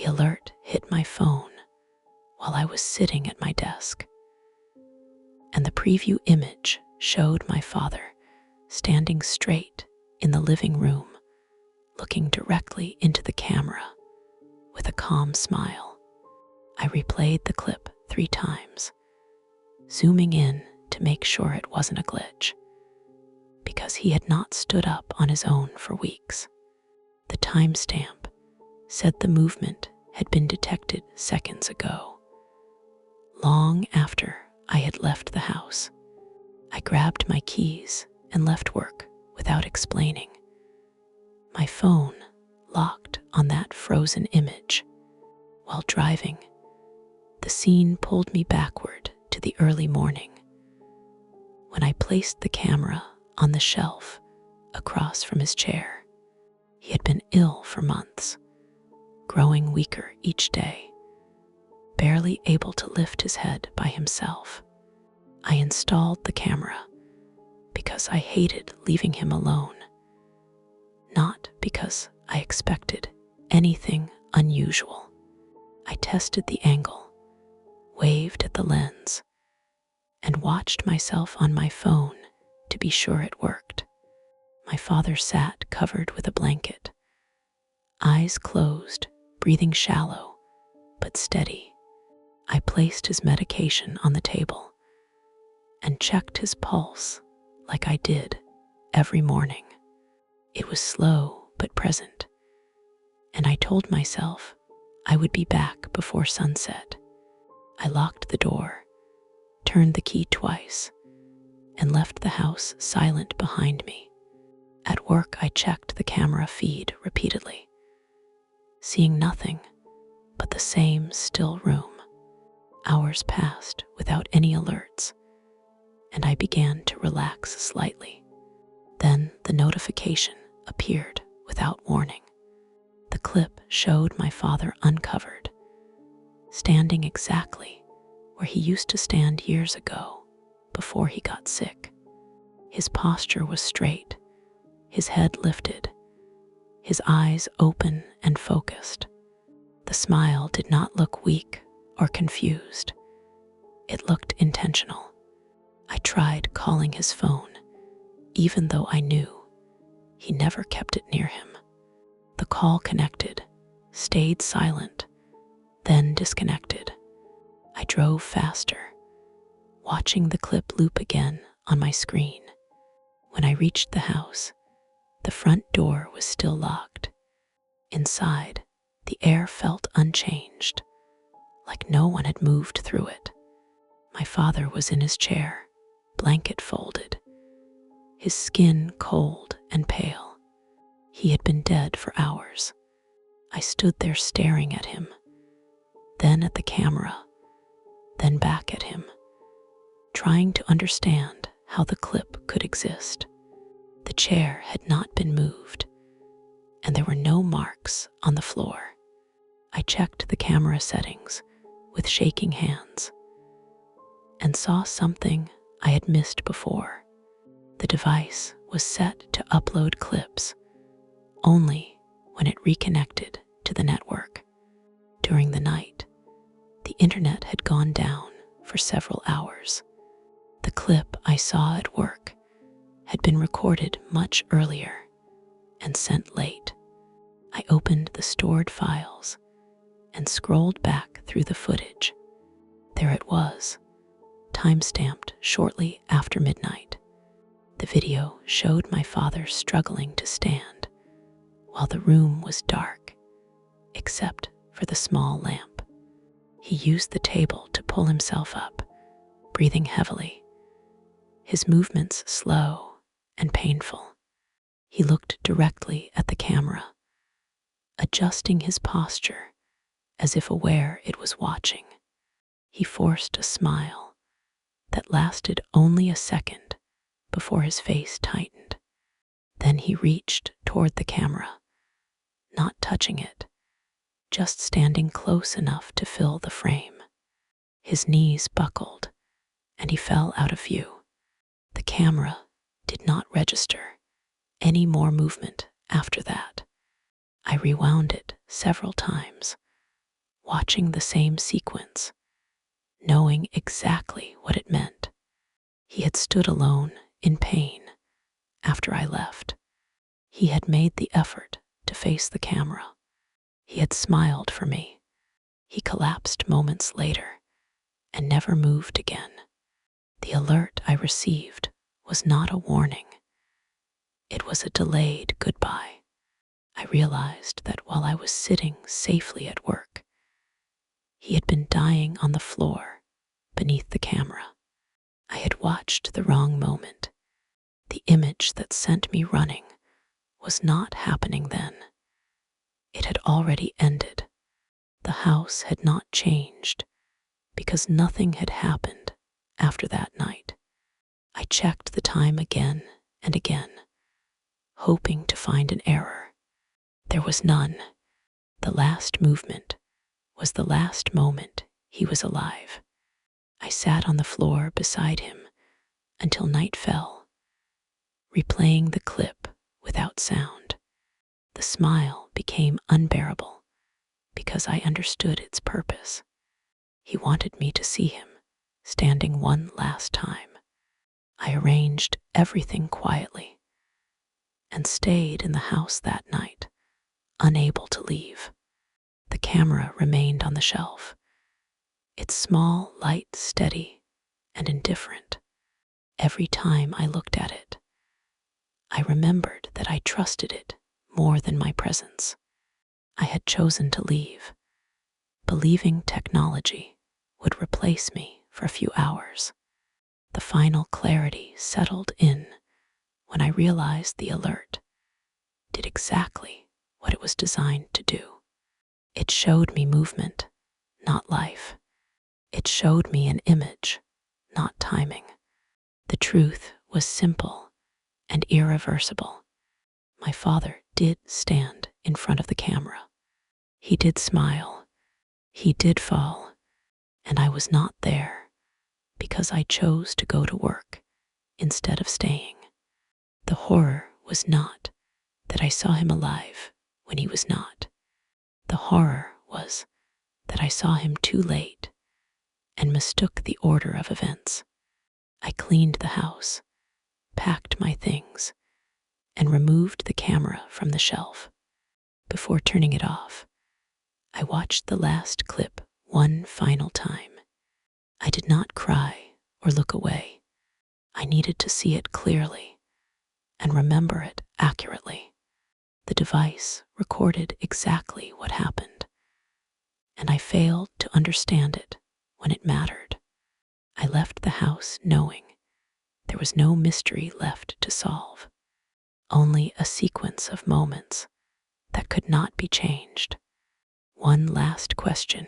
alert hit my phone while I was sitting at my desk, and the preview image showed my father standing straight in the living room, looking directly into the camera with a calm smile. I replayed the clip 3 times, zooming in to make sure it wasn't a glitch, because he had not stood up on his own for weeks. The timestamp said the movement had been detected seconds ago, long after I had left the house. I grabbed my keys and left work without explaining. My phone locked on that frozen image. While driving, the scene pulled me backward to the early morning, when I placed the camera on the shelf across from his chair. He had been ill for months, growing weaker each day, barely able to lift his head by himself. I installed the camera because I hated leaving him alone, not because I expected anything unusual. I tested the angle, waved at the lens, and watched myself on my phone to be sure it worked. My father sat covered with a blanket, eyes closed, breathing shallow but steady. I placed his medication on the table and checked his pulse like I did every morning. It was slow but present, and I told myself I would be back before sunset. I locked the door, turned the key twice, and left the house silent behind me. At work, I checked the camera feed repeatedly, seeing nothing but the same still room. Hours passed without any alerts, and I began to relax slightly. Then the notification appeared without warning. The clip showed my father uncovered, standing exactly where he used to stand years ago before he got sick. His posture was straight, his head lifted, his eyes open and focused. The smile did not look weak or confused. It looked intentional. I tried calling his phone, even though I knew he never kept it near him. The call connected, stayed silent, then disconnected. I drove faster, watching the clip loop again on my screen. When I reached the house, the front door was still locked. Inside, the air felt unchanged, like no one had moved through it. My father was in his chair, blanket folded, his skin cold and pale. He had been dead for hours. I stood there staring at him, then at the camera, then back at him, trying to understand how the clip could exist. The chair had not been moved, and there were no marks on the floor. I checked the camera settings with shaking hands and saw something I had missed before. The device was set to upload clips only when it reconnected to the network. During the night, the internet had gone down for several hours. The clip I saw at work had been recorded much earlier and sent late. I opened the stored files and scrolled back through the footage. There it was, time-stamped shortly after midnight. The video showed my father struggling to stand while the room was dark, except for the small lamp. He used the table to pull himself up, breathing heavily, his movements slow and painful. He looked directly at the camera, adjusting his posture as if aware it was watching. He forced a smile that lasted only a second before his face tightened. Then he reached toward the camera, not touching it, just standing close enough to fill the frame. His knees buckled, and he fell out of view. The camera did not register any more movement after that. I rewound it several times, watching the same sequence, knowing exactly what it meant. He had stood alone in pain after I left. He had made the effort to face the camera. He had smiled for me. He collapsed moments later and never moved again. The alert I received was not a warning. It was a delayed goodbye. I realized that while I was sitting safely at work, he had been dying on the floor beneath the camera. I had watched the wrong moment. The image that sent me running was not happening then. It had already ended. The house had not changed because nothing had happened after that night. I checked the time again and again, hoping to find an error. There was none. The last movement was the last moment he was alive. I sat on the floor beside him until night fell, replaying the clip without sound. The smile became unbearable because I understood its purpose. He wanted me to see him standing one last time. I arranged everything quietly and stayed in the house that night, unable to leave. The camera remained on the shelf, its small light steady and indifferent. Every time I looked at it, I remembered that I trusted it more than my presence. I had chosen to leave, believing technology would replace me for a few hours. The final clarity settled in when I realized the alert did exactly what it was designed to do. It showed me movement, not life. It showed me an image, not timing. The truth was simple and irreversible. My father did stand in front of the camera. He did smile. He did fall. And I was not there because I chose to go to work instead of staying. The horror was not that I saw him alive when he was not. The horror was that I saw him too late and mistook the order of events. I cleaned the house, packed my things, and removed the camera from the shelf. Before turning it off, I watched the last clip one final time. I did not cry or look away. I needed to see it clearly and remember it accurately. The device recorded exactly what happened, and I failed to understand it when it mattered. I left the house knowing there was no mystery left to solve, only a sequence of moments that could not be changed. One last question.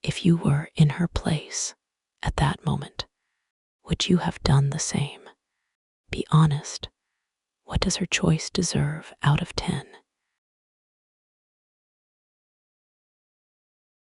If you were in her place at that moment, would you have done the same? Be honest. What does her choice deserve out of 10?